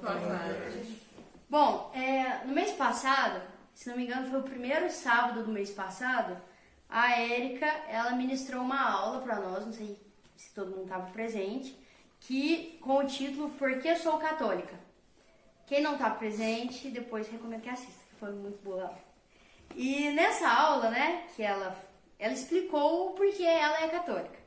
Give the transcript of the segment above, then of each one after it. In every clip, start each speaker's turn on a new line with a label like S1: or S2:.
S1: Boa tarde.
S2: Bom, no mês passado, se não me engano, foi o primeiro sábado do mês passado, a Érica, ela ministrou uma aula para nós, não sei se todo mundo estava presente, com o título Por que Sou Católica? Quem não está presente, depois recomendo que assista, que foi muito boa a aula. E nessa aula, né, que ela explicou o porquê ela é católica.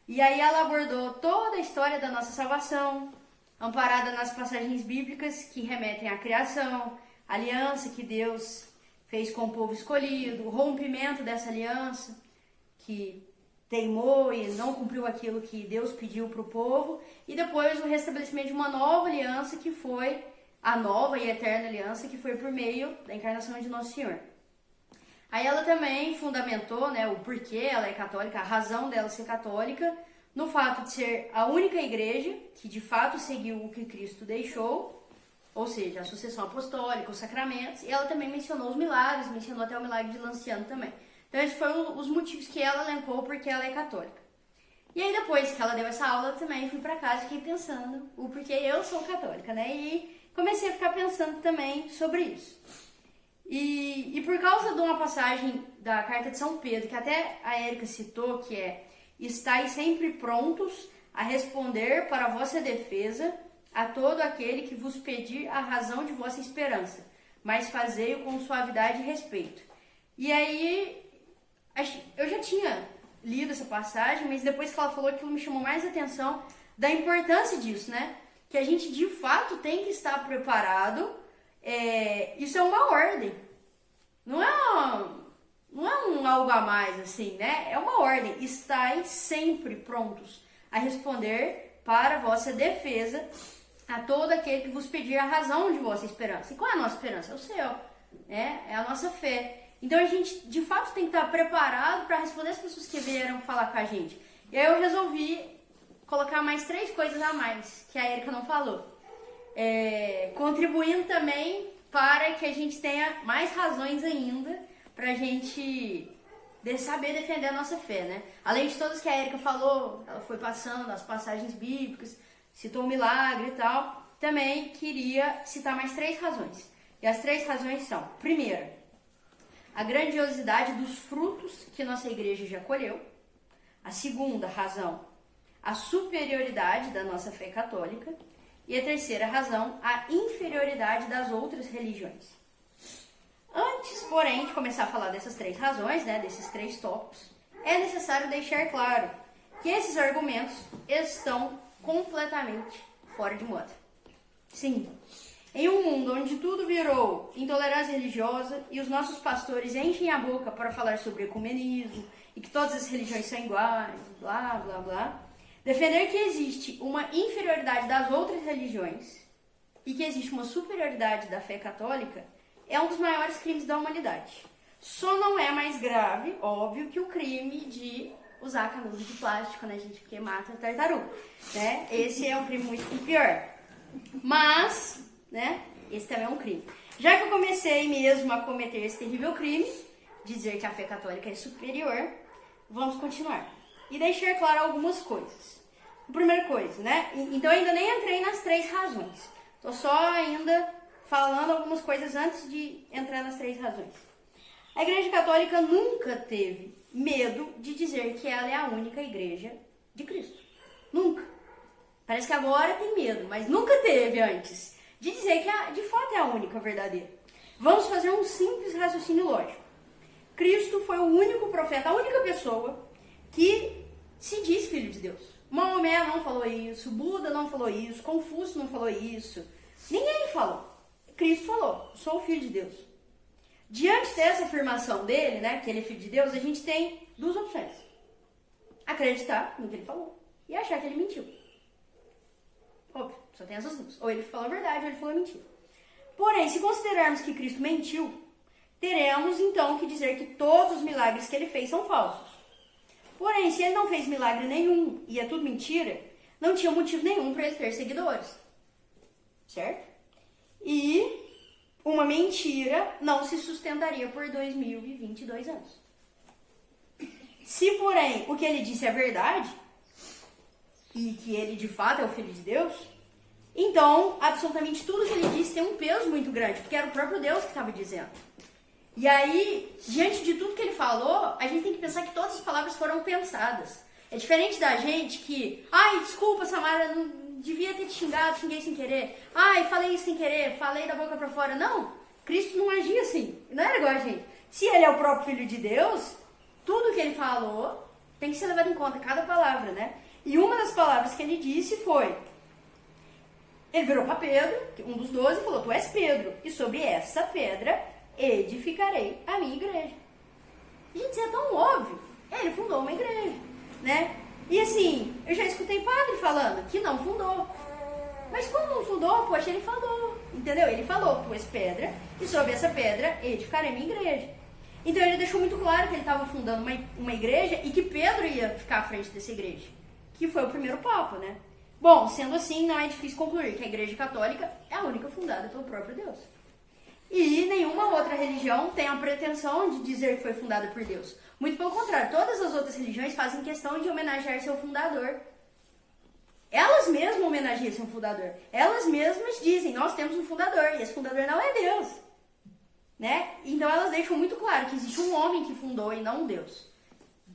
S2: E aí ela abordou toda a história da nossa salvação, amparada nas passagens bíblicas que remetem à criação, a aliança que Deus fez com o povo escolhido, o rompimento dessa aliança, que teimou e não cumpriu aquilo que Deus pediu para o povo, e depois o restabelecimento de uma nova aliança, que foi a nova e eterna aliança, que foi por meio da encarnação de Nosso Senhor. Aí ela também fundamentou, né, o porquê ela é católica, a razão dela ser católica, no fato de ser a única igreja que de fato seguiu o que Cristo deixou, ou seja, a sucessão apostólica, os sacramentos, e ela também mencionou os milagres, mencionou até o milagre de Lanciano também. Então esses foram os motivos que ela elencou porque ela é católica. E aí depois que ela deu essa aula, eu também fui para casa e fiquei pensando o porquê eu sou católica, né, e comecei a ficar pensando também sobre isso. E por causa de uma passagem da Carta de São Pedro, que até a Érica citou, que é: estais sempre prontos a responder para a vossa defesa a todo aquele que vos pedir a razão de vossa esperança, mas fazei-o com suavidade e respeito. E aí, eu já tinha lido essa passagem, mas depois que ela falou, aquilo me chamou mais atenção da importância disso, né? Que a gente de fato tem que estar preparado. Isso é uma ordem, não é um algo a mais assim, né? É uma ordem. Estais sempre prontos a responder para a vossa defesa a todo aquele que vos pedir a razão de vossa esperança. E qual é a nossa esperança? É o céu, né? É a nossa fé. Então a gente de fato tem que estar preparado para responder as pessoas que vieram falar com a gente. E aí eu resolvi colocar mais 3 coisas a mais que a Érica não falou. Contribuindo também para que a gente tenha mais razões ainda para a gente saber defender a nossa fé, né? Além de todas que a Érica falou, ela foi passando as passagens bíblicas, citou o milagre e tal, também queria citar mais 3 razões. E as 3 razões são: primeira, a grandiosidade dos frutos que nossa igreja já colheu. A segunda razão, a superioridade da nossa fé católica. E a terceira razão, a inferioridade das outras religiões. Antes, porém, de começar a falar dessas 3 razões, né, desses 3 tópicos, é necessário deixar claro que esses argumentos estão completamente fora de moda. Sim, em um mundo onde tudo virou intolerância religiosa e os nossos pastores enchem a boca para falar sobre ecumenismo e que todas as religiões são iguais, blá, blá, blá, defender que existe uma inferioridade das outras religiões e que existe uma superioridade da fé católica é um dos maiores crimes da humanidade. Só não é mais grave, óbvio, que o crime de usar canudo de plástico, né, gente, porque mata a tartaruga, né? Esse é um crime muito pior. Mas, né, esse também é um crime. Já que eu comecei mesmo a cometer esse terrível crime, dizer que a fé católica é superior, vamos continuar. E deixar claro algumas coisas. A primeira coisa, né? Então eu ainda nem entrei nas 3 razões. Tô só ainda falando algumas coisas antes de entrar nas 3 razões. A Igreja Católica nunca teve medo de dizer que ela é a única igreja de Cristo. Nunca. Parece que agora tem medo, mas nunca teve antes de dizer que de fato é a única verdadeira. Vamos fazer um simples raciocínio lógico. Cristo foi o único profeta, a única pessoa que se diz filho de Deus. Maomé não falou isso, Buda não falou isso, Confúcio não falou isso. Ninguém falou. Cristo falou: sou o filho de Deus. Diante dessa afirmação dele, né, que ele é filho de Deus, a gente tem 2 opções: acreditar no que ele falou e achar que ele mentiu. Óbvio, só tem essas 2. Ou ele falou a verdade ou ele falou mentira. Porém, se considerarmos que Cristo mentiu, teremos então que dizer que todos os milagres que ele fez são falsos. Porém, se ele não fez milagre nenhum e é tudo mentira, não tinha motivo nenhum para ele ter seguidores. Certo? E uma mentira não se sustentaria por 2022 anos. Se, porém, o que ele disse é verdade, e que ele de fato é o Filho de Deus, Então, absolutamente tudo que ele disse tem um peso muito grande, porque era o próprio Deus que estava dizendo. E aí, diante de tudo que ele falou, a gente tem que pensar que todas as palavras foram pensadas. É diferente da gente que, ai, desculpa, Samara, não devia ter te xingado, xinguei sem querer. Ai, falei isso sem querer, falei da boca pra fora. Não, Cristo não agia assim, não era igual a gente. Se ele é o próprio Filho de Deus, tudo que ele falou tem que ser levado em conta, cada palavra, né? E uma das palavras que ele disse foi, ele virou para Pedro, um dos 12, e falou, tu és Pedro, e sobre essa pedra edificarei a minha igreja. Gente, isso é tão óbvio. Ele fundou uma igreja, né? E assim, eu já escutei padre falando que não fundou. Mas como não fundou? Poxa, ele falou, entendeu? Ele falou, tu és pedra, e sobre essa pedra edificarei a minha igreja. Então ele deixou muito claro que ele estava fundando uma igreja e que Pedro ia ficar à frente dessa igreja, que foi o primeiro papa, né? Bom, sendo assim, não é difícil concluir que a Igreja Católica é a única fundada pelo próprio Deus. E nenhuma outra religião tem a pretensão de dizer que foi fundada por Deus. Muito pelo contrário, todas as outras religiões fazem questão de homenagear seu fundador. Elas mesmas homenageiam seu fundador. Elas mesmas dizem, nós temos um fundador, e esse fundador não é Deus. Né? Então elas deixam muito claro que existe um homem que fundou e não um Deus.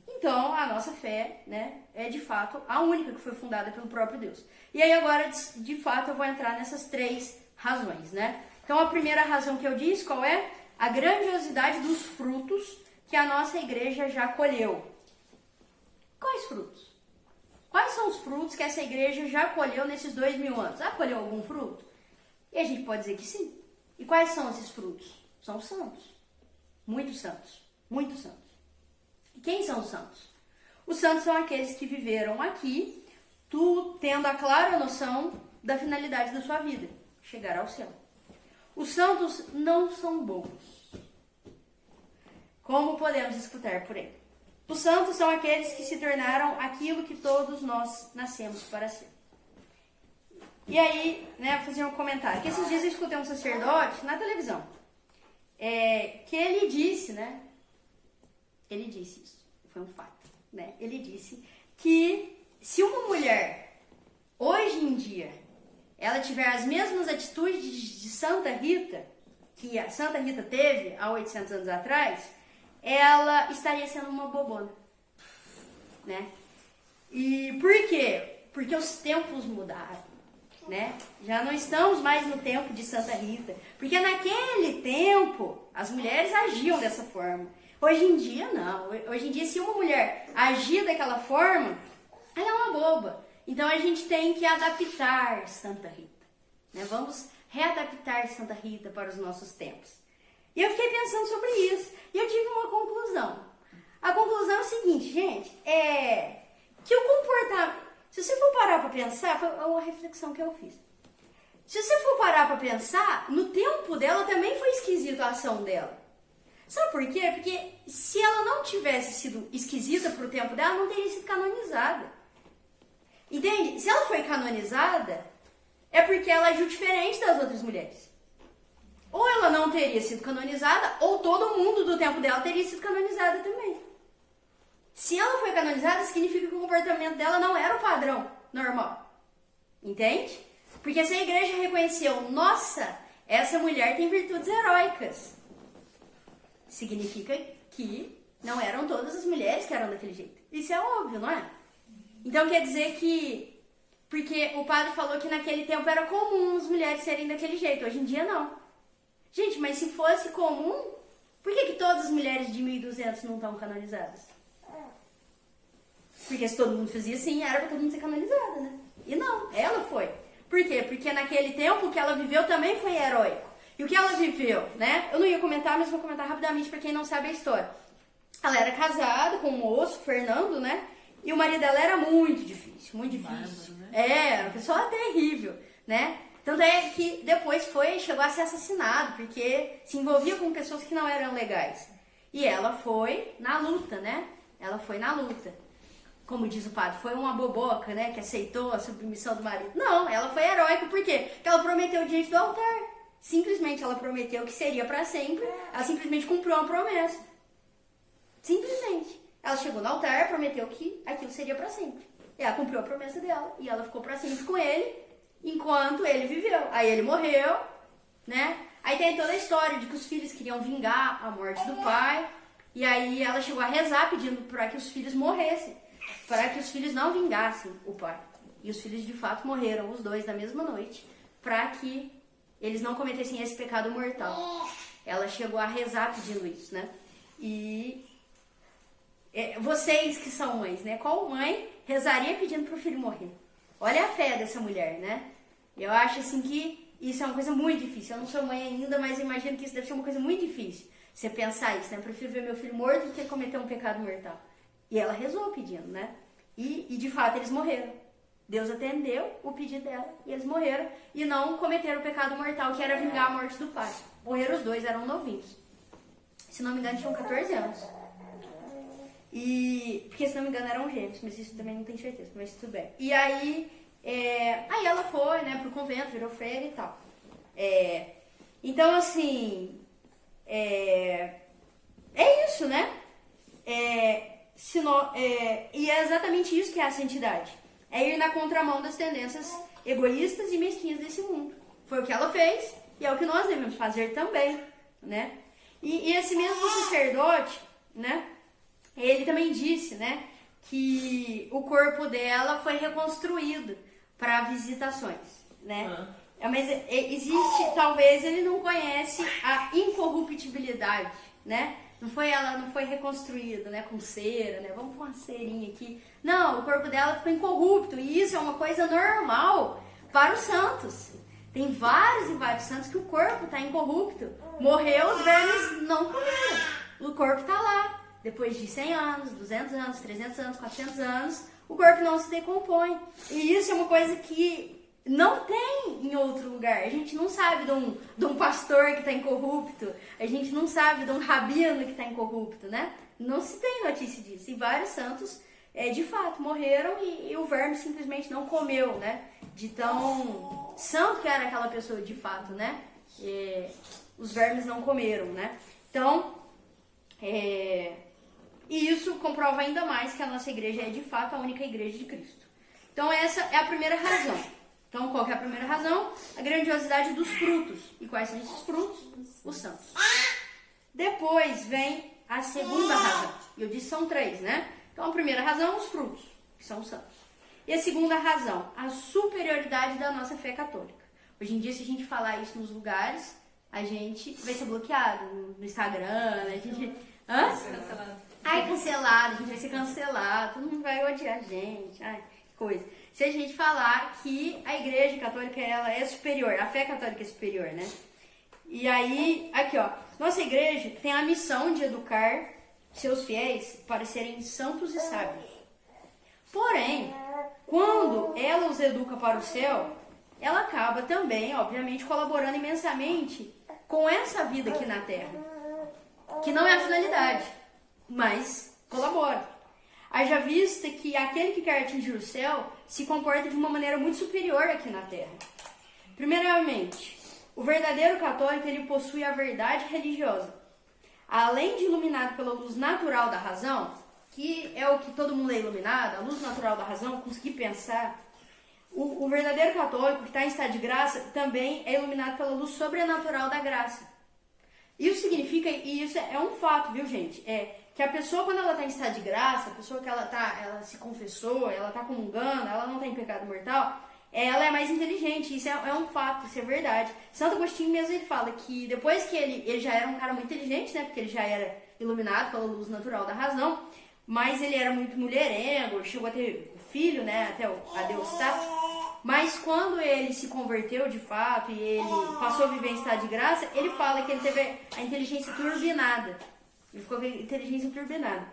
S2: Então, a nossa fé, né, é de fato a única que foi fundada pelo próprio Deus. E aí agora, de fato, eu vou entrar nessas 3 razões, né? Então, a primeira razão que eu disse, qual é? A grandiosidade dos frutos que a nossa igreja já colheu. Quais frutos? Quais são os frutos que essa igreja já colheu nesses 2000 anos? Já colheu algum fruto? E a gente pode dizer que sim. E quais são esses frutos? São os santos. Muitos santos. Muitos santos. Quem são os santos? Os santos são aqueles que viveram aqui, tu tendo a clara noção da finalidade da sua vida, chegar ao céu. Os santos não são bobos, como podemos escutar por aí. Os santos são aqueles que se tornaram aquilo que todos nós nascemos para ser. E aí, né, vou fazer um comentário, que esses dias eu escutei um sacerdote na televisão, que ele disse, né, ele disse isso, foi um fato, né? Ele disse que se uma mulher, hoje em dia, ela tiver as mesmas atitudes de Santa Rita, que a Santa Rita teve há 800 anos atrás, ela estaria sendo uma bobona, né? E por quê? Porque os tempos mudaram, né? Já não estamos mais no tempo de Santa Rita, porque naquele tempo as mulheres agiam dessa forma. Hoje em dia, não. Hoje em dia, se uma mulher agir daquela forma, ela é uma boba. Então, a gente tem que adaptar Santa Rita, né? Vamos readaptar Santa Rita para os nossos tempos. E eu fiquei pensando sobre isso. E eu tive uma conclusão. A conclusão é o seguinte, gente. Que o comportamento... Se você for parar para pensar, foi uma reflexão que eu fiz. Se você for parar para pensar, no tempo dela também foi esquisito a ação dela. Sabe por quê? Porque se ela não tivesse sido esquisita pro tempo dela, não teria sido canonizada. Entende? Se ela foi canonizada, é porque ela agiu diferente das outras mulheres. Ou ela não teria sido canonizada, ou todo mundo do tempo dela teria sido canonizada também. Se ela foi canonizada, significa que o comportamento dela não era o padrão normal. Entende? Porque se a igreja reconheceu, nossa, essa mulher tem virtudes heróicas, significa que não eram todas as mulheres que eram daquele jeito. Isso é óbvio, não é? Então quer dizer que... Porque o padre falou que naquele tempo era comum as mulheres serem daquele jeito. Hoje em dia, não. Gente, mas se fosse comum, por que todas as mulheres de 1200 não estão canonizadas? Porque se todo mundo fazia assim, era pra todo mundo ser canonizada, né? E não, ela foi. Por quê? Porque naquele tempo o que ela viveu também foi heróico. E o que ela viveu, né? Eu não ia comentar, mas vou comentar rapidamente pra quem não sabe a história. Ela era casada com um moço, Fernando, né? E o marido dela era muito difícil, muito difícil. Bárbaro, né? Uma pessoa terrível, né? Tanto é que depois chegou a ser assassinado, porque se envolvia com pessoas que não eram legais. E ela foi na luta, né? Ela foi na luta. Como diz o padre, foi uma boboca, né? Que aceitou a submissão do marido. Não, ela foi heróica, por quê? Porque ela prometeu diante do altar. Simplesmente ela prometeu que seria para sempre. Ela simplesmente cumpriu uma promessa. Simplesmente. Ela chegou no altar, prometeu que aquilo seria para sempre. E ela cumpriu a promessa dela. E ela ficou para sempre com ele. enquanto ele viveu. Aí ele morreu, né? Aí tem toda a história de que os filhos queriam vingar a morte do pai. E aí ela chegou a rezar pedindo para que os filhos morressem, para que os filhos não vingassem o pai. E os filhos de fato morreram, os dois, na mesma noite, para que eles não cometessem esse pecado mortal. Ela chegou a rezar pedindo isso, né? E vocês que são mães, né? Qual mãe rezaria pedindo pro filho morrer? Olha a fé dessa mulher, né? Eu acho assim que isso é uma coisa muito difícil. Eu não sou mãe ainda, mas imagino que isso deve ser uma coisa muito difícil. Você pensar isso, né? Eu prefiro ver meu filho morto do que cometer um pecado mortal. E ela rezou pedindo, né? E de fato eles morreram. Deus atendeu o pedido dela e eles morreram e não cometeram o pecado mortal, que era vingar a morte do pai. Morreram os dois, eram novinhos. Se não me engano, tinham 14 anos. Porque se não me engano eram gêmeos, mas isso também não tenho certeza, mas tudo bem. E aí, aí ela foi, né, pro convento, virou freira e tal. Então, assim, é isso, né? E é exatamente isso que é a santidade. É ir na contramão das tendências egoístas e mesquinhas desse mundo. Foi o que ela fez e é o que nós devemos fazer também, né? E esse mesmo sacerdote, né? Ele também disse, né, que o corpo dela foi reconstruído para visitações, né? Mas existe, talvez ele não conhece a incorruptibilidade, né? Ela não foi reconstruída, né, com cera, né? Vamos pôr uma cerinha aqui. Não, o corpo dela ficou incorrupto e isso é uma coisa normal para os santos. Tem vários e vários santos que o corpo está incorrupto. Morreu, os vermes não comeram. O corpo está lá. Depois de 100 anos, 200 anos, 300 anos, 400 anos, o corpo não se decompõe. E isso é uma coisa que não tem em outro lugar. A gente não sabe de um pastor que está incorrupto. A gente não sabe de um rabino que está incorrupto, né? Não se tem notícia disso. E vários santos, de fato, morreram e o verme simplesmente não comeu, né? De tão santo que era aquela pessoa, de fato, né? Os vermes não comeram, né? Então, e isso comprova ainda mais que a nossa igreja é, de fato, a única igreja de Cristo. Então, essa é a primeira razão. Então, qual que é a primeira razão? A grandiosidade dos frutos. E quais são esses frutos? Os santos. Depois vem a segunda razão. E eu disse são 3, né? Então, a primeira razão, os frutos, que são os santos. E a segunda razão, a superioridade da nossa fé católica. Hoje em dia, se a gente falar isso nos lugares, a gente vai ser bloqueado no Instagram, a gente...
S1: Cancelado.
S2: Ai, cancelado, a gente vai ser cancelado, todo mundo vai odiar a gente, ai, que coisa. Se a gente falar que a igreja católica, ela é superior, a fé católica é superior, né? E aí, aqui ó, nossa igreja tem a missão de educar seus fiéis para serem santos e sábios. Porém, quando ela os educa para o céu, ela acaba também, obviamente, colaborando imensamente com essa vida aqui na Terra, que não é a finalidade, mas colabora. Haja vista que aquele que quer atingir o céu se comporta de uma maneira muito superior aqui na Terra. Primeiramente, o verdadeiro católico, ele possui a verdade religiosa. Além de iluminado pela luz natural da razão, que é o que todo mundo é iluminado, a luz natural da razão, conseguir pensar, o verdadeiro católico que está em estado de graça também é iluminado pela luz sobrenatural da graça. Isso significa, e isso é um fato, viu, gente? Que a pessoa, quando ela está em estado de graça, a pessoa que ela se confessou, ela está comungando, ela não está em pecado mortal, ela é mais inteligente. Isso é um fato, isso é verdade. Santo Agostinho mesmo, ele fala que depois que ele já era um cara muito inteligente, né? Porque ele já era iluminado pela luz natural da razão, mas ele era muito mulherengo, chegou a ter filho, né? Até o Adeostato. Mas quando ele se converteu de fato e ele passou a viver em estado de graça, ele fala que ele teve a inteligência turbinada. Ele ficou com a inteligência turbinada.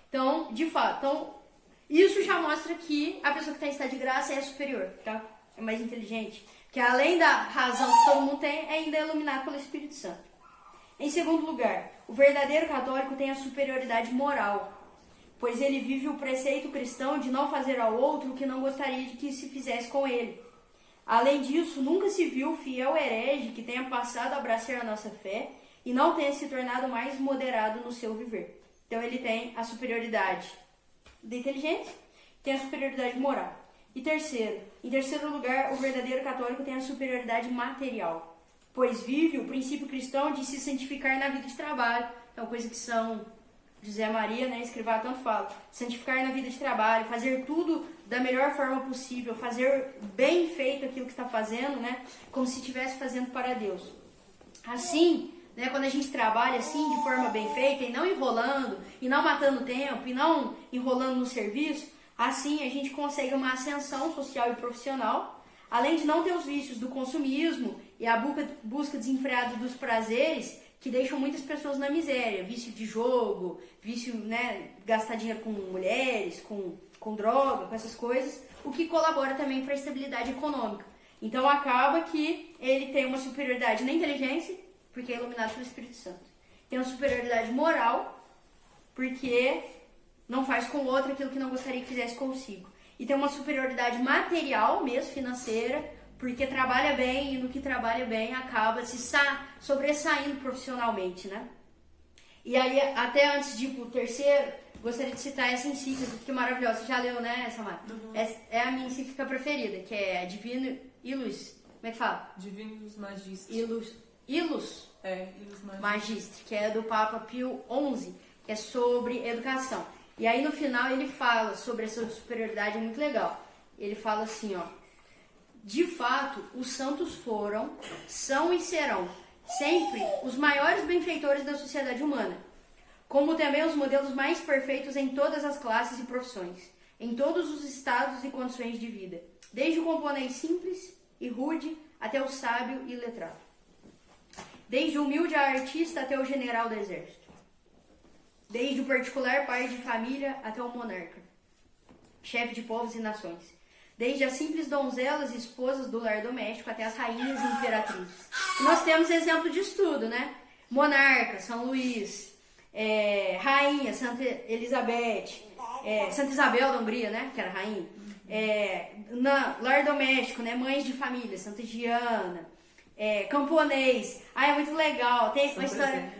S2: Então, de fato, isso já mostra que a pessoa que está em estado de graça é superior, tá? É mais inteligente. Que além da razão que todo mundo tem, é ainda iluminado pelo Espírito Santo. Em segundo lugar, o verdadeiro católico tem a superioridade moral, pois ele vive o preceito cristão de não fazer ao outro o que não gostaria de que se fizesse com ele. Além disso, nunca se viu fiel herege que tenha passado a abraçar a nossa fé e não tenha se tornado mais moderado no seu viver. Então ele tem a superioridade da inteligência, tem a superioridade moral. Em terceiro lugar, o verdadeiro católico tem a superioridade material, pois vive o princípio cristão de se santificar na vida de trabalho. É uma coisa que São José Maria, né, escrivá, tanto fala. Santificar na vida de trabalho, fazer tudo da melhor forma possível, fazer bem feito aquilo que está fazendo, né, como se estivesse fazendo para Deus. Assim, né, quando a gente trabalha assim, de forma bem feita, e não enrolando, e não matando tempo, e não enrolando no serviço, assim a gente consegue uma ascensão social e profissional, além de não ter os vícios do consumismo e a busca desenfreada dos prazeres que deixam muitas pessoas na miséria, vício de jogo, vício, né, gastar dinheiro com mulheres, com droga, com essas coisas, o que colabora também para a estabilidade econômica. Então acaba que ele tem uma superioridade na inteligência, porque é iluminado pelo Espírito Santo. Tem uma superioridade moral, porque não faz com o outro aquilo que não gostaria que fizesse consigo. E tem uma superioridade material mesmo, financeira, porque trabalha bem e no que trabalha bem acaba se sobressaindo profissionalmente, né? E aí, até antes de ir pro terceiro, gostaria de citar essa encíclica, que é maravilhosa. Você já leu, né, Samara?
S1: Uhum.
S2: É a minha encíclica preferida, que é a Divino Ilus. Como é que fala?
S1: Divinus Magistre.
S2: Ilus
S1: Ilus Magistre.
S2: Magistre, que é do Papa Pio XI, que é sobre educação. E aí no final ele fala sobre essa superioridade, é muito legal. Ele fala assim, ó: de fato, os santos foram, são e serão sempre os maiores benfeitores da sociedade humana, como também os modelos mais perfeitos em todas as classes e profissões, em todos os estados e condições de vida, desde o camponês simples e rude até o sábio e letrado, desde o humilde artista até o general do exército, desde o particular pai de família até o monarca, chefe de povos e nações, desde as simples donzelas e esposas do lar doméstico até as rainhas e imperatrizes. E nós temos exemplo disso tudo, né? Monarca, São Luís, rainha, Santa Elizabeth, Santa Isabel da Hungria, né? Que era rainha. Lar doméstico, né? Mães de família, Santa Giana, camponês. Ah, é muito legal. Tem uma história.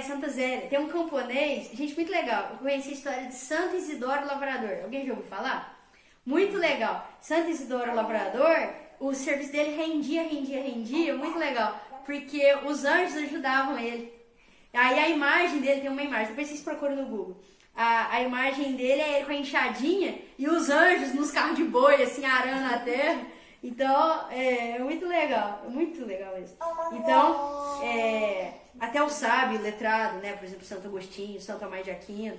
S2: Santa Zélia. Tem um camponês, gente, muito legal. Eu conheci a história de Santo Isidoro Lavrador. Alguém já ouviu falar? Muito legal. Santo Isidoro Lavrador, o serviço dele rendia, muito legal. Porque os anjos ajudavam ele. Aí a imagem dele, tem uma imagem, depois vocês procuram no Google. A imagem dele é ele com a enxadinha e os anjos nos carros de boi, assim, arando a terra. Então, é muito legal isso. Então, até o sábio, letrado, né? Por exemplo, Santo Agostinho, Santo Tomás de Aquino.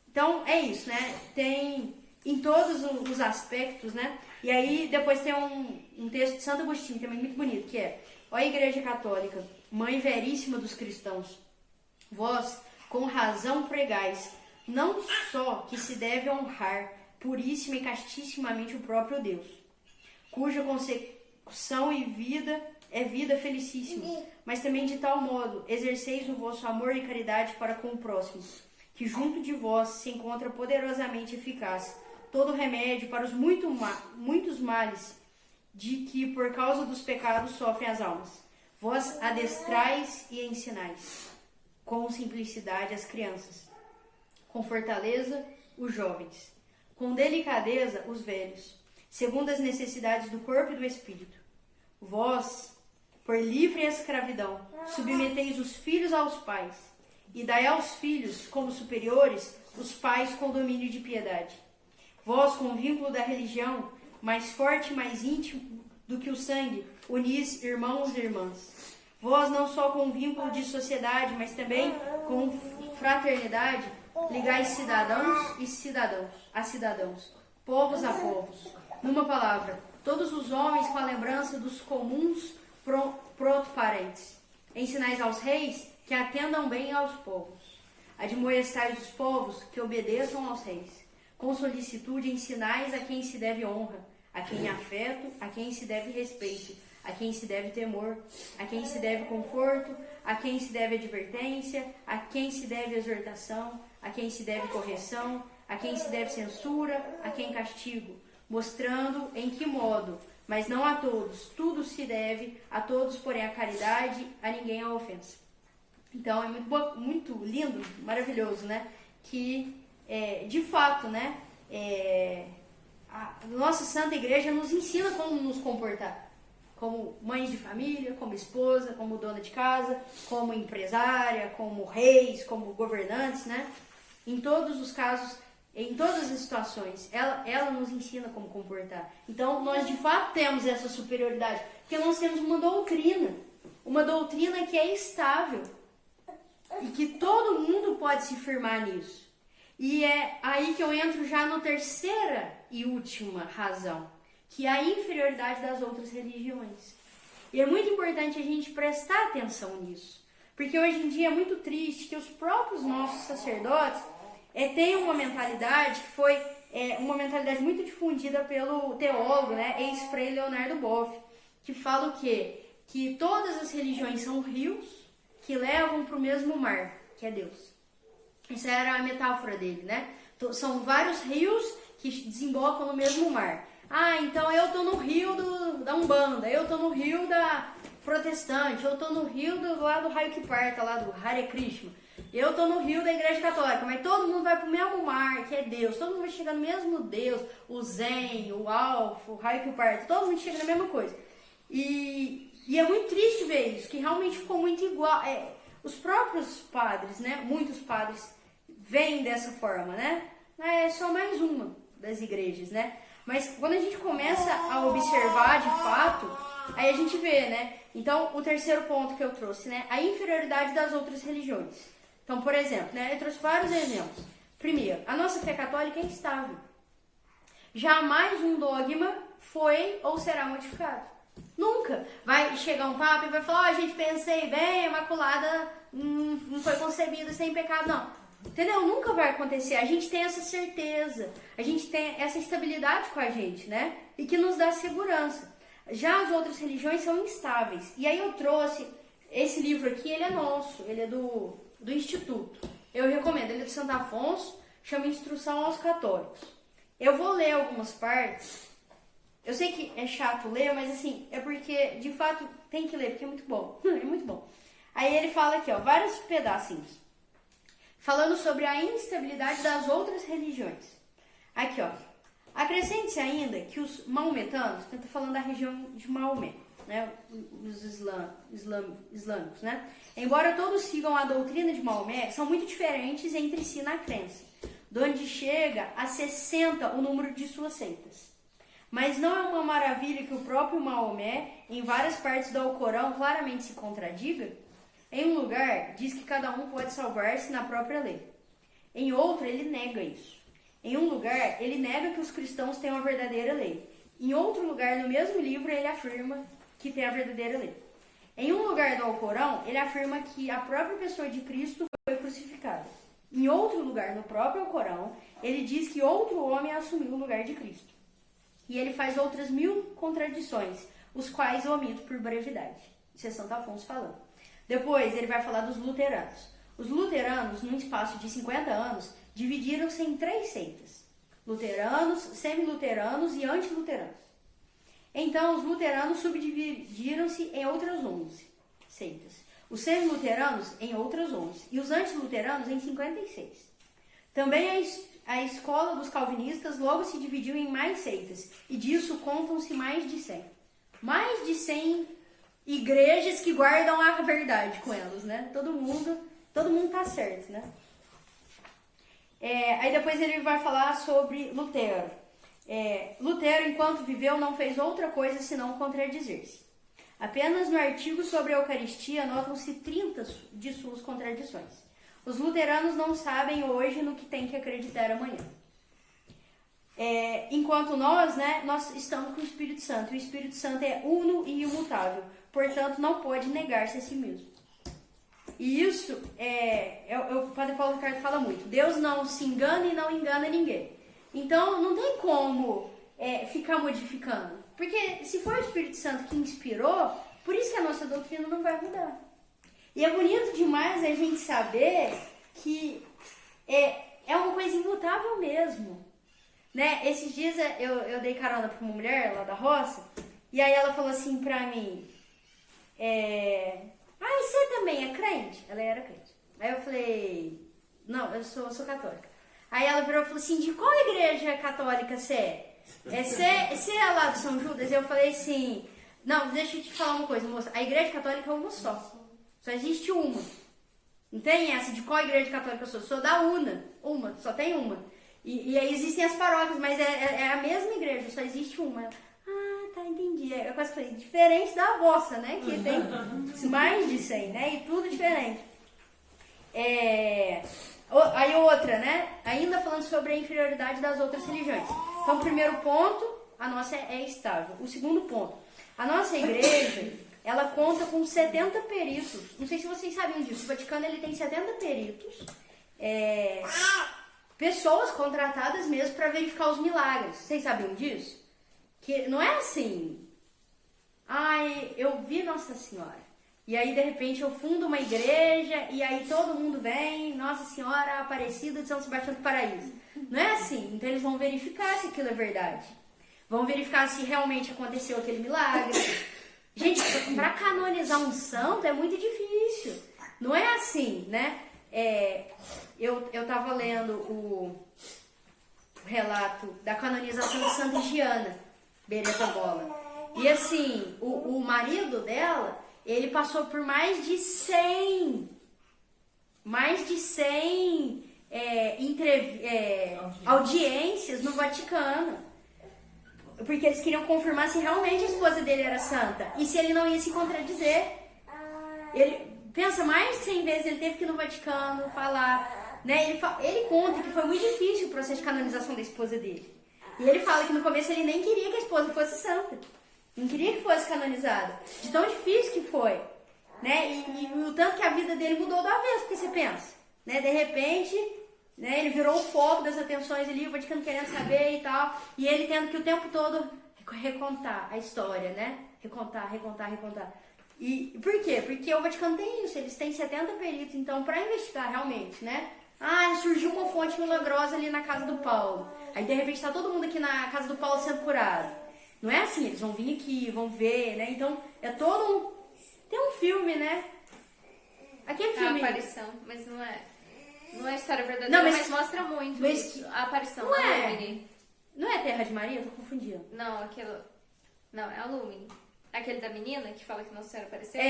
S2: Então, é isso, né? Tem em todos os aspectos, né? E aí, depois tem um texto de Santo Agostinho, também muito bonito, que é: ó Igreja Católica, mãe veríssima dos cristãos, vós, com razão pregais, não só que se deve honrar puríssima e castissimamente o próprio Deus, cuja consecução e vida é vida felicíssima, mas também de tal modo exerceis o vosso amor e caridade para com o próximo, que junto de vós se encontra poderosamente eficaz todo remédio para os muitos males de que por causa dos pecados sofrem as almas. Vós adestrais e ensinais com simplicidade as crianças, com fortaleza os jovens, com delicadeza os velhos, segundo as necessidades do corpo e do espírito. Vós, por livre escravidão, submeteis os filhos aos pais, e dai aos filhos, como superiores, os pais com domínio de piedade. Vós, com o vínculo da religião, mais forte e mais íntimo do que o sangue, unis irmãos e irmãs. Vós, não só com o vínculo de sociedade, mas também com fraternidade, ligais cidadãos a cidadãos, povos a povos. Numa palavra, todos os homens com a lembrança dos comuns protoparentes. Ensinais aos reis que atendam bem aos povos. Admoestais os povos que obedeçam aos reis. Com solicitude ensinais a quem se deve honra, a quem afeto, a quem se deve respeito, a quem se deve temor, a quem se deve conforto, a quem se deve advertência, a quem se deve exortação, a quem se deve correção, a quem se deve censura, a quem castigo, mostrando em que modo, mas não a todos, tudo se deve, a todos, porém, a caridade, a ninguém a ofensa. Então, é muito lindo, maravilhoso, né? Que, de fato, né? a nossa Santa Igreja nos ensina como nos comportar. Como mães de família, como esposa, como dona de casa, como empresária, como reis, como governantes, né? Em todos os casos, em todas as situações, ela nos ensina como comportar. Então, nós de fato temos essa superioridade, porque nós temos uma doutrina que é estável e que todo mundo pode se firmar nisso. E é aí que eu entro já na terceira e última razão, que é a inferioridade das outras religiões. E é muito importante a gente prestar atenção nisso, porque hoje em dia é muito triste que os próprios nossos sacerdotes têm uma mentalidade que foi uma mentalidade muito difundida pelo teólogo, né, ex-frei Leonardo Boff, que fala o quê? Que todas as religiões são rios que levam para o mesmo mar, que é Deus. Essa era a metáfora dele, né? São vários rios que desembocam no mesmo mar. Ah, então eu tô no rio da Umbanda, eu tô no rio da Protestante, eu tô no rio lá do raio que parta, lá do Hare Krishna. Eu tô no rio da Igreja Católica, mas todo mundo vai pro mesmo mar, que é Deus. Todo mundo vai chegar no mesmo Deus, o Zen, o Alfa, o raio que parta, todo mundo chega na mesma coisa. E é muito triste ver isso, que realmente ficou muito igual. Os próprios padres, né, muitos padres veem dessa forma, né? É só mais uma das igrejas, né? Mas quando a gente começa a observar de fato, aí a gente vê, né? Então, o terceiro ponto que eu trouxe, né? A inferioridade das outras religiões. Então, por exemplo, né? Eu trouxe vários exemplos. Primeiro, a nossa fé católica é instável. Jamais um dogma foi ou será modificado. Nunca. Vai chegar um papa e vai falar, gente, pensei bem, a Imaculada não foi concebida sem pecado, não. Entendeu? Nunca vai acontecer. A gente tem essa certeza, a gente tem essa estabilidade com a gente, né? E que nos dá segurança. Já as outras religiões são instáveis. E aí eu trouxe esse livro aqui, ele é nosso, ele é do Instituto. Eu recomendo, ele é do Santo Afonso, chama Instrução aos Católicos. Eu vou ler algumas partes. Eu sei que é chato ler, mas assim, é porque de fato tem que ler, porque é muito bom. É muito bom. Aí ele fala aqui, ó, vários pedacinhos. Falando sobre a instabilidade das outras religiões. Aqui, ó. Acrescente-se ainda que os maometanos, que eu tô falando da região de Maomé, né, os islâmicos, né, embora todos sigam a doutrina de Maomé, são muito diferentes entre si na crença, de onde chega a 60 o número de suas seitas. Mas não é uma maravilha que o próprio Maomé, em várias partes do Alcorão, claramente se contradiga? Em um lugar, diz que cada um pode salvar-se na própria lei. Em outro, ele nega isso. Em um lugar, ele nega que os cristãos têm uma verdadeira lei. Em outro lugar, no mesmo livro, ele afirma que tem a verdadeira lei. Em um lugar do Alcorão, ele afirma que a própria pessoa de Cristo foi crucificada. Em outro lugar, no próprio Alcorão, ele diz que outro homem assumiu o lugar de Cristo. E ele faz outras 1000 contradições, os quais eu omito por brevidade. Isso é Santo Afonso falando. Depois ele vai falar dos luteranos. Os luteranos, num espaço de 50 anos, dividiram-se em 3 seitas. Luteranos, semiluteranos e antiluteranos. Então, os luteranos subdividiram-se em outras 11 seitas. Os semiluteranos em outras 11. E os antiluteranos em 56. Também a escola dos calvinistas logo se dividiu em mais seitas. E disso contam-se mais de 100. Mais de 100 igrejas que guardam a verdade com elas, né? Todo mundo tá certo, né? Aí depois ele vai falar sobre Lutero. Lutero, enquanto viveu, não fez outra coisa senão contradizer-se. Apenas no artigo sobre a Eucaristia notam-se 30 de suas contradições. Os luteranos não sabem hoje no que tem que acreditar amanhã. Enquanto nós, né, nós estamos com o Espírito Santo. O Espírito Santo é uno e imutável, portanto não pode negar-se a si mesmo. E isso, o Padre Paulo Ricardo fala muito. Deus não se engana e não engana ninguém. Então não tem como ficar modificando. Porque se for o Espírito Santo que inspirou, por isso que a nossa doutrina não vai mudar. E é bonito demais a gente saber que é uma coisa imutável mesmo. Né? Esses dias eu dei carona pra uma mulher lá da roça, e aí ela falou assim pra mim, e você também é crente? Ela era crente. Aí eu falei, não, eu sou católica. Aí ela virou e falou assim, de qual igreja católica você é? Você é lá do São Judas, eu falei assim, não, deixa eu te falar uma coisa, moça, a igreja católica é uma só existe uma. Não tem essa de qual igreja católica eu sou. Sou da uma, só tem uma. E aí existem as paróquias, mas é a mesma igreja, só existe uma. Ah, tá, entendi. Eu quase falei, diferente da vossa, né? Que tem mais de 100, né? E tudo diferente. Aí outra, né? Ainda falando sobre a inferioridade das outras religiões. Então, o primeiro ponto, a nossa é estável. O segundo ponto, a nossa igreja, ela conta com 70 peritos. Não sei se vocês sabiam disso. O Vaticano, ele tem 70 peritos. Pessoas contratadas mesmo para verificar os milagres. Vocês sabiam disso? Que não é assim. Ai, eu vi Nossa Senhora. E aí, de repente, eu fundo uma igreja e aí todo mundo vem, Nossa Senhora Aparecida de São Sebastião do Paraíso. Não é assim. Então, eles vão verificar se aquilo é verdade. Vão verificar se realmente aconteceu aquele milagre. Gente, para canonizar um santo é muito difícil. Não é assim, né? Eu tava lendo o relato da canonização de Santa Higiana, Beretta Bola. E assim, o marido dela, ele passou por mais de 100 audiências no Vaticano. Porque eles queriam confirmar se realmente a esposa dele era santa. E se ele não ia se contradizer. Pensa, mais de 100 vezes ele teve que ir no Vaticano falar, né? Ele conta que foi muito difícil o processo de canonização da esposa dele. E ele fala que no começo ele nem queria que a esposa fosse santa. Não queria que fosse canonizada. De tão difícil que foi. Né? E o tanto que a vida dele mudou do avesso, porque você pensa. Né? De repente, né, ele virou o foco das atenções ali, o Vaticano querendo saber e tal. E ele tendo que o tempo todo recontar a história, né? Recontar. E por quê? Porque o Vaticano tem isso, eles têm 70 peritos, então para investigar realmente, né? Ah, surgiu uma fonte milagrosa ali na casa do Paulo. Aí de repente tá todo mundo aqui na casa do Paulo sendo curado. Não é assim, eles vão vir aqui, vão ver, né? Então é todo um... Tem um filme, né? Aquele filme...
S3: A aparição, mas não é... Não é história verdadeira,
S2: não,
S3: mas mostra muito isso. A aparição,
S2: não
S3: a Lumine.
S2: Não é Terra de Maria? Eu tô confundindo.
S3: Não, aquilo... Não, é a Lumine. Aquele da menina que fala que Nossa Senhora apareceu?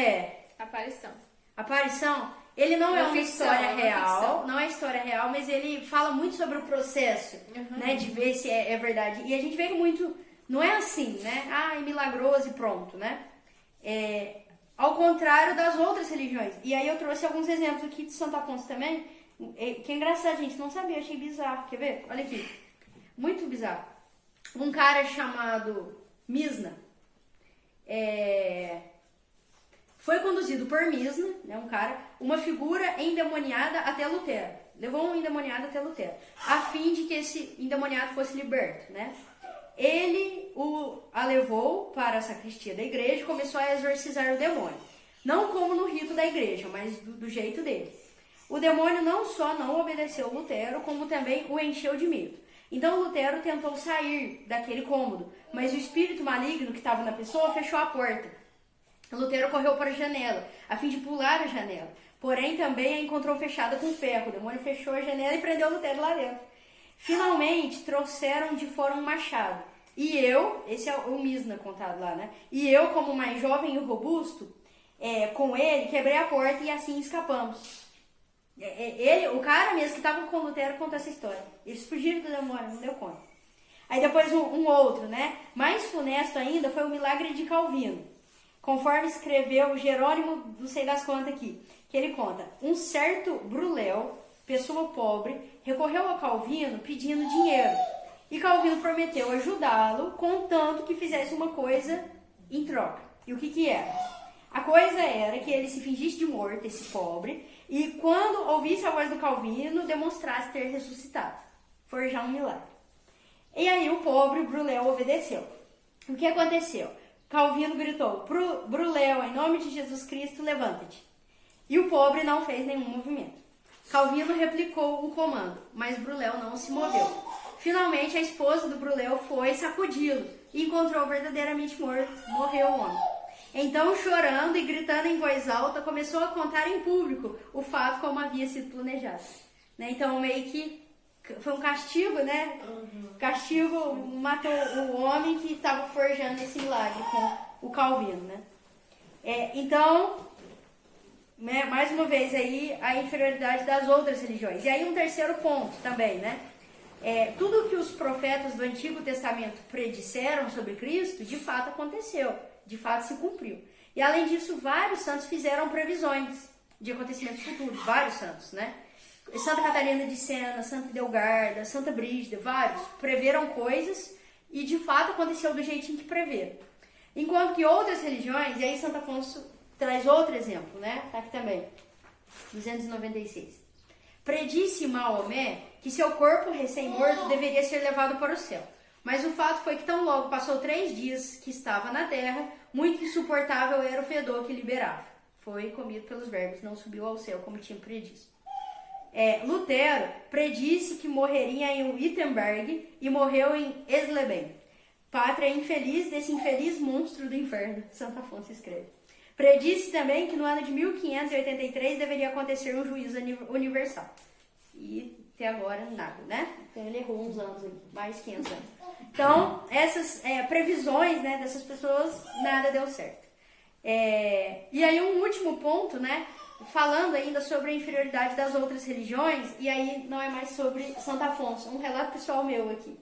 S3: Aparição.
S2: Aparição, ele não é uma
S3: ficção,
S2: história real, não é história real, mas ele fala muito sobre o processo, né, de ver se é verdade. E a gente vê que muito, não é assim, né, é milagroso e pronto, né. Ao contrário das outras religiões. E aí eu trouxe alguns exemplos aqui de Santo Afonso também, que é engraçado, gente, não sabia, achei bizarro, quer ver? Olha aqui, muito bizarro. Um cara chamado Misna, foi conduzido por Misna, né, uma figura endemoniada até Lutero. Levou um endemoniado até Lutero, a fim de que esse endemoniado fosse liberto, né? Ele a levou para a sacristia da igreja e começou a exorcizar o demônio. Não como no rito da igreja, mas do jeito dele. O demônio não só não obedeceu Lutero, como também o encheu de medo. Então Lutero tentou sair daquele cômodo, mas o espírito maligno que estava na pessoa fechou a porta. Lutero correu para a janela, a fim de pular a janela. Porém, também a encontrou fechada com ferro. O demônio fechou a janela e prendeu Lutero lá dentro. Finalmente, trouxeram de fora um machado. E eu, esse é o Misna contado lá, né? E eu, como mais jovem e robusto, com ele, quebrei a porta e assim escapamos. O cara mesmo que estava com Lutero contou essa história. Eles fugiram do demônio, não deu conta. Aí depois um outro, né? Mais funesto ainda foi o milagre de Calvino. Conforme escreveu Jerônimo, não sei das contas aqui, que ele conta, um certo Bruléu, pessoa pobre, recorreu a Calvino pedindo dinheiro. E Calvino prometeu ajudá-lo, contanto que fizesse uma coisa em troca. E o que era? A coisa era que ele se fingisse de morto, esse pobre, e quando ouvisse a voz do Calvino, demonstrasse ter ressuscitado. Forjar um milagre. E aí o pobre Bruléu obedeceu. O que aconteceu? Calvino gritou, Bruléu, em nome de Jesus Cristo, levanta-te. E o pobre não fez nenhum movimento. Calvino replicou o comando, mas Bruléu não se moveu. Finalmente, a esposa do Bruléu foi sacudi-lo e encontrou verdadeiramente morto. Morreu o homem. Então, chorando e gritando em voz alta, começou a contar em público o fato como havia sido planejado. Né? Então, meio que foi um castigo, né? Castigo matou o homem que estava forjando esse milagre com o Calvino, né? Então, né, mais uma vez aí, a inferioridade das outras religiões. E aí um terceiro ponto também, né? Tudo que os profetas do Antigo Testamento predisseram sobre Cristo, de fato aconteceu, de fato se cumpriu. E além disso, vários santos fizeram previsões de acontecimentos futuros, vários santos, né? Santa Catarina de Sena, Santa Idelgarda, Santa Brígida, vários preveram coisas e de fato aconteceu do jeitinho que preveram. Enquanto que outras religiões, e aí Santo Afonso traz outro exemplo, né? Tá aqui também, 296. Predisse Maomé que seu corpo recém-morto deveria ser levado para o céu. Mas o fato foi que tão logo passou 3 dias que estava na terra, muito insuportável era o fedor que liberava. Foi comido pelos vermes, não subiu ao céu como tinha predito. Lutero predisse que morreria em Wittenberg e morreu em Esleben, pátria infeliz desse infeliz monstro do inferno, Santo Afonso escreve. Predisse também que no ano de 1583 deveria acontecer um juízo universal. E até agora nada, né? Então ele errou uns anos ali, mais 500 anos. Então, essas previsões, né, dessas pessoas, nada deu certo. E aí um último ponto, né? Falando ainda sobre a inferioridade das outras religiões, e aí não é mais sobre Santo Afonso, um relato pessoal meu aqui.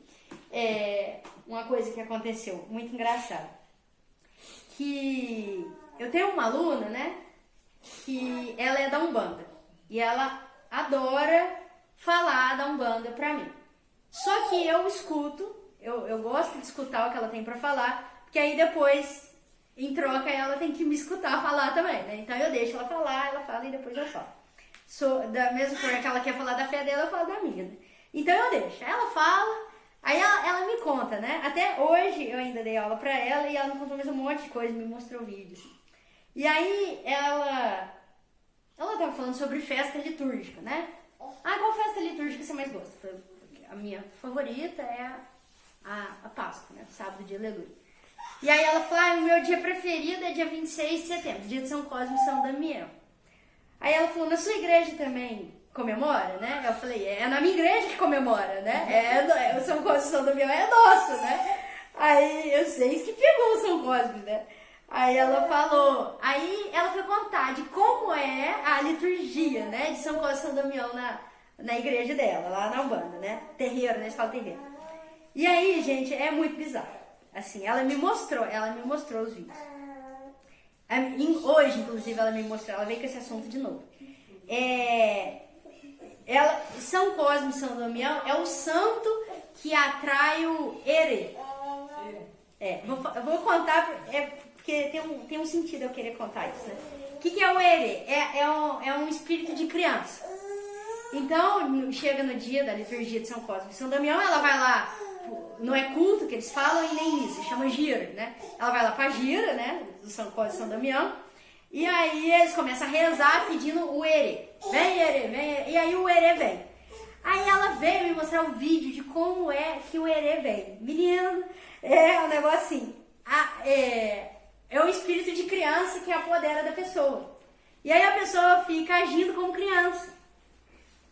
S2: Uma coisa que aconteceu, muito engraçada. Que eu tenho uma aluna, né, que ela é da Umbanda, e ela adora falar da Umbanda pra mim. Só que eu escuto, eu gosto de escutar o que ela tem pra falar, porque aí depois, em troca, ela tem que me escutar falar também, né? Então eu deixo ela falar, ela fala e depois eu falo. Da mesma forma que ela quer falar da fé dela, eu falo da minha, né? Então eu deixo, ela fala, aí ela me conta, né? Até hoje eu ainda dei aula pra ela e ela me contou mais um monte de coisa, me mostrou vídeos. Assim. E aí ela tava falando sobre festa litúrgica, né? Qual festa litúrgica você mais gosta? A minha favorita é a Páscoa, né? Sábado de Aleluia. E aí ela falou, o meu dia preferido é dia 26 de setembro, dia de São Cosme e São Damião. Aí ela falou, na sua igreja também comemora, né? Eu falei, é na minha igreja que comemora, né? O São Cosme e São Damião é nosso, né? Aí eu sei que pegou o São Cosme, né? Aí ela falou, aí ela foi contar de como é a liturgia, né? De São Cosme e São Damião na igreja dela, lá na Umbanda, né? Terreiro, né? Escola terreiro. E aí, gente, é muito bizarro. Assim, ela me mostrou os vídeos. Hoje, inclusive, ela me mostrou, ela veio com esse assunto de novo. São Cosme e São Damião é o santo que atrai o herê. Vou contar, porque tem um sentido eu querer contar isso, né? O que é o herê? É um espírito de criança. Então, chega no dia da liturgia de São Cosme e São Damião, ela vai lá, não é culto que eles falam e nem missa, chama gira, né? Ela vai lá pra gira, né? Do São Cosme e São Damião, e aí eles começam a rezar pedindo o herê. Vem herê, vem herê, e aí o herê vem. Aí ela veio me mostrar o vídeo de como é que o herê vem. Menino, é um negócio assim, é o espírito de criança que apodera da pessoa. E aí a pessoa fica agindo como criança.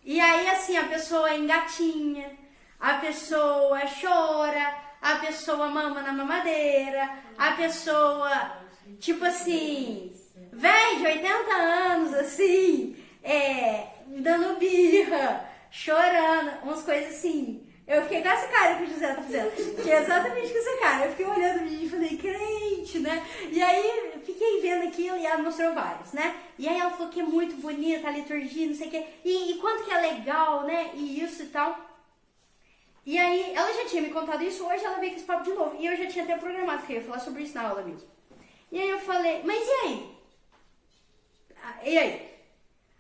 S2: E aí, assim, a pessoa engatinha, a pessoa chora, a pessoa mama na mamadeira, a pessoa, tipo assim, velho de 80 anos, assim, dando birra, chorando, umas coisas assim. Eu fiquei com essa cara que o José tá fazendo, que é exatamente com essa cara. Eu fiquei olhando o vídeo e falei, crente, né? E aí, fiquei vendo aquilo e ela mostrou vários, né? E aí ela falou que é muito bonita a liturgia, não sei o quê. E quanto que é legal, né? E isso e tal. E aí, ela já tinha me contado isso, hoje ela veio com esse papo de novo. E eu já tinha até programado que eu ia falar sobre isso na aula mesmo. E aí eu falei, mas e aí? E aí?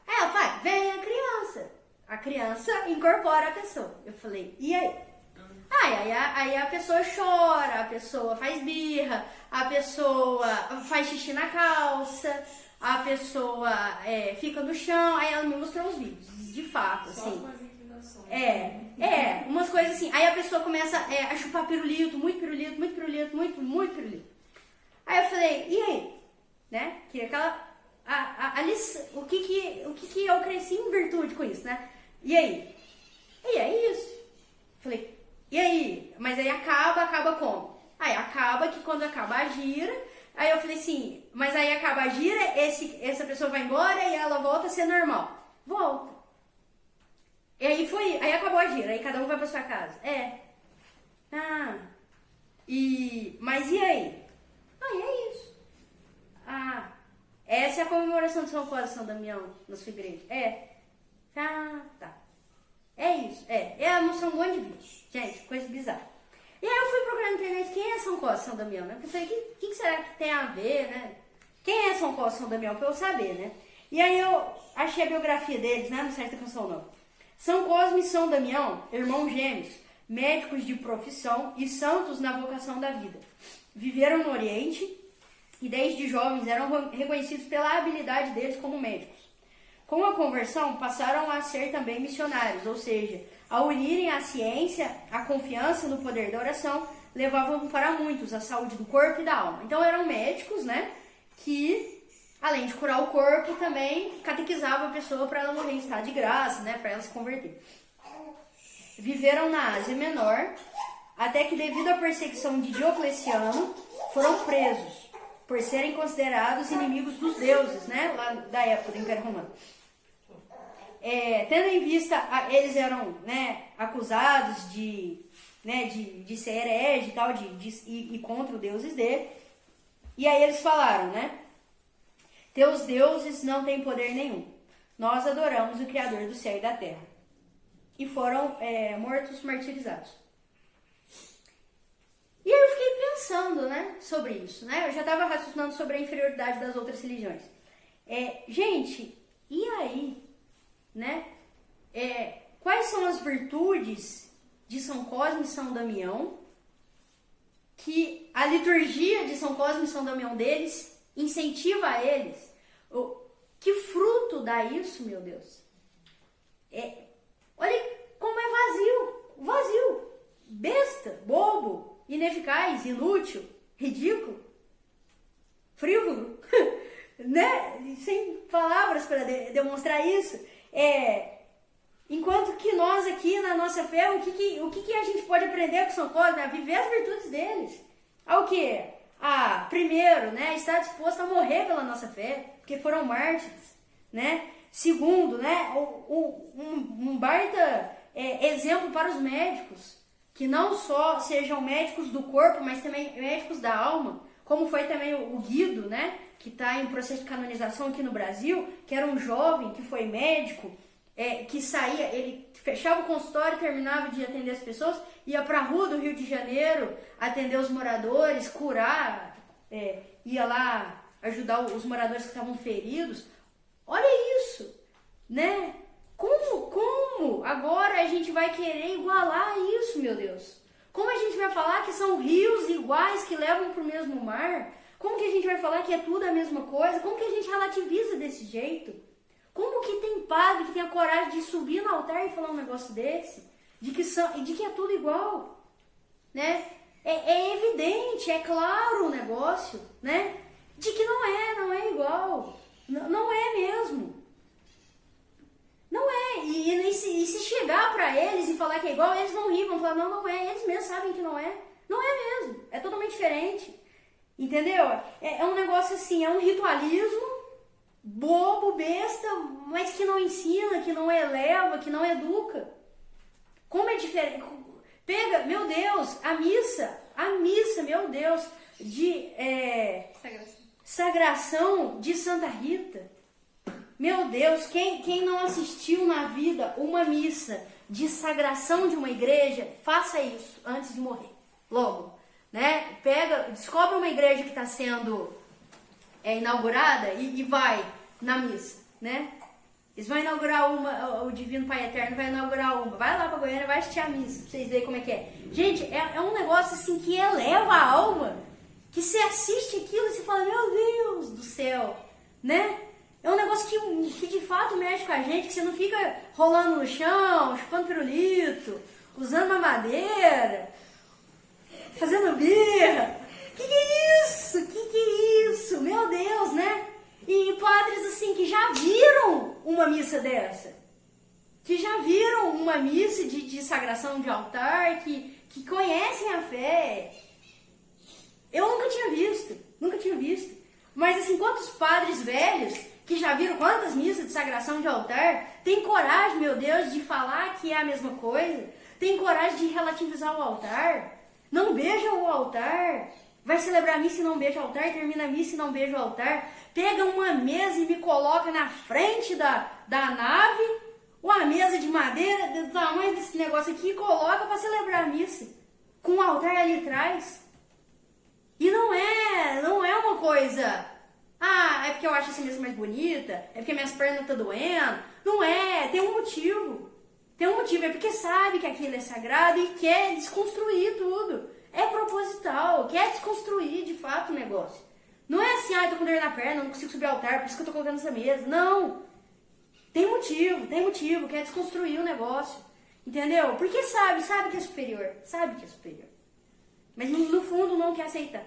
S2: Aí ela fala, vem a criança. A criança incorpora a pessoa. Eu falei, e aí? Aí a pessoa chora, a pessoa faz birra, a pessoa faz xixi na calça, a pessoa fica no chão. Aí ela me mostrou os vídeos, de fato, assim.
S1: Só com as inclinações.
S2: Umas coisas assim. Aí a pessoa começa a chupar pirulito, muito pirulito, muito pirulito, muito pirulito. Aí eu falei, e aí? Né? Que aquela... o que eu cresci em virtude com isso, né? E aí? E é isso. Falei, e aí? Mas aí acaba como? Aí acaba que quando acaba a gira, aí eu falei assim, mas aí acaba a gira, essa pessoa vai embora e ela volta a ser normal. Volta. E aí acabou a gira, aí cada um vai pra sua casa. Mas e aí? Aí é isso. Essa é a comemoração de São Cosme e São Damião na sua igreja? Tá. É isso, são um monte de vídeos. Gente, coisa bizarra. E aí eu fui procurar na internet quem é São Cosme e São Damião, né? Porque eu falei, o que será que tem a ver, né? Quem é São Cosme e São Damião? Pra eu saber, né? E aí eu achei a biografia deles, né? No site da Canção Nova. São Cosme e São Damião, irmãos gêmeos, médicos de profissão e santos na vocação da vida. Viveram no Oriente e desde jovens eram reconhecidos pela habilidade deles como médicos. Com a conversão, passaram a ser também missionários, ou seja, a unirem a ciência, a confiança no poder da oração, levavam para muitos a saúde do corpo e da alma. Então eram médicos, né, que além de curar o corpo, também catequizavam a pessoa para ela morrer em estado de graça, né, para ela se converter. Viveram na Ásia Menor, até que devido à perseguição de Diocleciano, foram presos, por serem considerados inimigos dos deuses, né, lá da época do Império Romano. Tendo em vista, eles eram, né, acusados de ser herege e tal, e contra os deuses dele. E aí eles falaram, né, teus deuses não têm poder nenhum. Nós adoramos o Criador do céu e da terra. E foram mortos, martirizados. E aí eu fiquei pensando, né, sobre isso, né? Eu já estava raciocinando sobre a inferioridade das outras religiões. Gente, e aí, né? Quais são as virtudes de São Cosme e São Damião que a liturgia de São Cosme e São Damião deles incentiva a eles? Que fruto dá isso, meu Deus? Olha como é vazio, besta, bobo, ineficaz, inútil, ridículo, frívolo, né? Sem palavras para demonstrar isso. Enquanto que nós aqui na nossa fé, o que a gente pode aprender com São Cosme? A viver as virtudes deles. Ao quê? Primeiro, né, estar disposto a morrer pela nossa fé, porque foram mártires, né? Segundo, né, um baita exemplo para os médicos, que não só sejam médicos do corpo, mas também médicos da alma, como foi também o Guido, né, que está em processo de canonização aqui no Brasil, que era um jovem que foi médico, que saía, ele fechava o consultório, terminava de atender as pessoas, ia para a rua do Rio de Janeiro, atender os moradores, curar, ia lá ajudar os moradores que estavam feridos. Olha isso, né? Como agora a gente vai querer igualar isso, meu Deus? Como a gente vai falar que são rios iguais que levam para o mesmo mar? Como que a gente vai falar que é tudo a mesma coisa? Como que a gente relativiza desse jeito? Como que tem padre que tem a coragem de subir no altar e falar um negócio desse? De que é tudo igual, né? É evidente, é claro o negócio, né? De que não é igual. Não é mesmo. Não é. E se chegar pra eles e falar que é igual, eles vão rir, vão falar, não é. Eles mesmos sabem que não é. Não é mesmo. É totalmente diferente. Entendeu? É um negócio assim, é um ritualismo bobo, besta, mas que não ensina, que não eleva, que não educa. Como é diferente. Pega, meu Deus, a missa, meu Deus, de sagração de Santa Rita. Meu Deus, quem não assistiu na vida uma missa de sagração de uma igreja, faça isso antes de morrer, logo, né? Descobre uma igreja que está sendo inaugurada e vai na missa, né? Eles vão inaugurar uma, o Divino Pai Eterno vai inaugurar uma, vai lá pra Goiânia, vai assistir a missa, pra vocês verem como é que é. Gente, é um negócio assim que eleva a alma, que você assiste aquilo e você fala, meu Deus do céu, né? É um negócio que de fato mexe com a gente, que você não fica rolando no chão, chupando pirulito, usando mamadeira, fazendo birra. Que é isso? Que é isso? Meu Deus, né? E padres assim que já viram uma missa dessa. que já viram uma missa de sagração de altar, que conhecem a fé. Eu nunca tinha visto. Mas assim, quantos padres velhos que já viram quantas missas de sagração de altar têm coragem, meu Deus, de falar que é a mesma coisa? Tem coragem de relativizar o altar? Não beija o altar? Vai celebrar a missa e não beija o altar? Termina a missa e não beija o altar? Pega uma mesa e me coloca na frente da nave, uma mesa de madeira do tamanho desse negócio aqui, e coloca para celebrar a missa, com o altar ali atrás. E não é uma coisa, é porque eu acho essa mesa mais bonita, é porque minhas pernas estão doendo. Não é, tem um motivo. É porque sabe que aquilo é sagrado e quer desconstruir tudo. É proposital, quer desconstruir de fato o negócio. Não é assim, tô com dor na perna, não consigo subir ao altar, por isso que eu tô colocando essa mesa. Não. Tem motivo, quer desconstruir o negócio. Entendeu? Porque sabe que é superior. Mas no fundo não quer aceitar.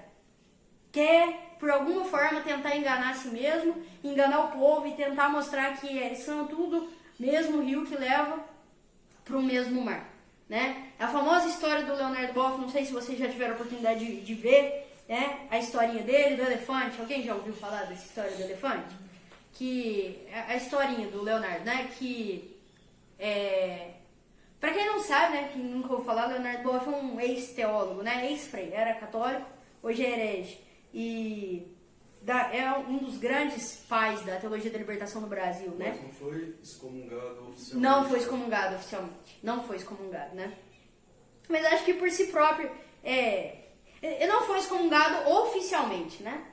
S2: Quer, por alguma forma, tentar enganar a si mesmo, enganar o povo e tentar mostrar que são tudo mesmo rio que leva para o mesmo mar, né? A famosa história do Leonardo Boff, não sei se vocês já tiveram a oportunidade de ver, né? A historinha dele, do elefante. Alguém já ouviu falar dessa história do elefante? Que a historinha do Leonardo, né? Que pra quem não sabe, né? Que nunca ouviu falar, Leonardo Boff é um ex-teólogo, né? Ex-frei, era católico, hoje é herege. E é um dos grandes pais da teologia da libertação no Brasil, né?
S4: Mas não foi excomungado oficialmente.
S2: Não foi excomungado, né? Mas acho que por si próprio, ele não foi excomungado oficialmente, né?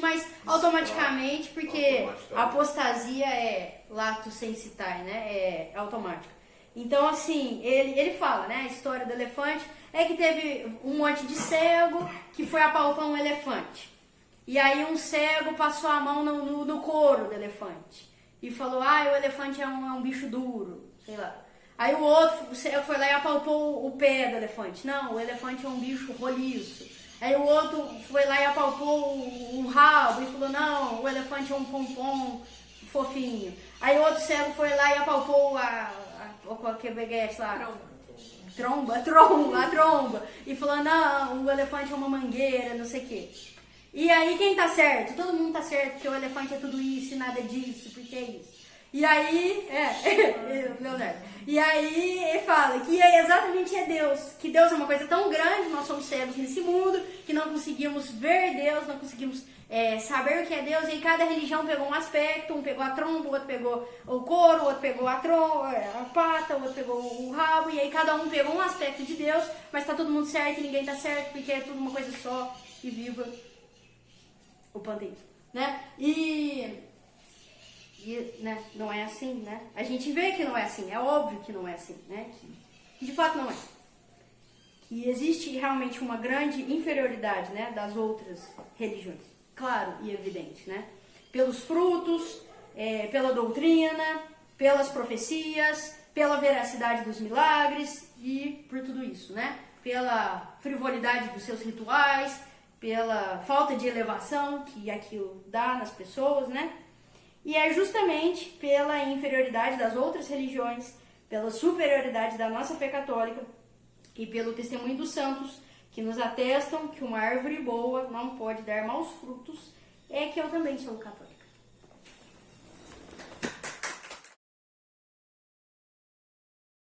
S2: Mas automaticamente, porque a apostasia é lato sensitae, né? É automática. Então, assim, ele fala, né? A história do elefante é que teve um monte de cego que foi apalpar um elefante. E aí um cego passou a mão no couro do elefante e falou, o elefante é um bicho duro, sei lá. Aí o outro cego foi lá e apalpou o pé do elefante. Não, o elefante é um bicho roliço. Aí o outro foi lá e apalpou o rabo e falou, não, o elefante é um pompom fofinho. Aí o outro cego foi lá e apalpou a beguete lá. A tromba. E falou, não, o elefante é uma mangueira, não sei o quê. E aí quem tá certo? Todo mundo tá certo, porque o elefante é tudo isso e nada disso, porque é isso. E aí, Leonardo. E aí ele fala que exatamente é Deus. Que Deus é uma coisa tão grande, nós somos cegos nesse mundo, que não conseguimos ver Deus, não conseguimos saber o que é Deus. E cada religião pegou um aspecto, um pegou a tromba, o outro pegou o couro, o outro pegou a pata, o outro pegou o rabo. E aí cada um pegou um aspecto de Deus, mas tá todo mundo certo e ninguém tá certo, porque é tudo uma coisa só e viva o panteísmo, né? E né, não é assim, né? A gente vê que não é assim, é óbvio que não é assim, né? Que de fato não é. Que existe realmente uma grande inferioridade, né, das outras religiões, claro e evidente, né? Pelos frutos, pela doutrina, pelas profecias, pela veracidade dos milagres e por tudo isso, né? Pela frivolidade dos seus rituais, pela falta de elevação que aquilo dá nas pessoas, né? E é justamente pela inferioridade das outras religiões, pela superioridade da nossa fé católica e pelo testemunho dos santos que nos atestam que uma árvore boa não pode dar maus frutos, é que eu também sou católica.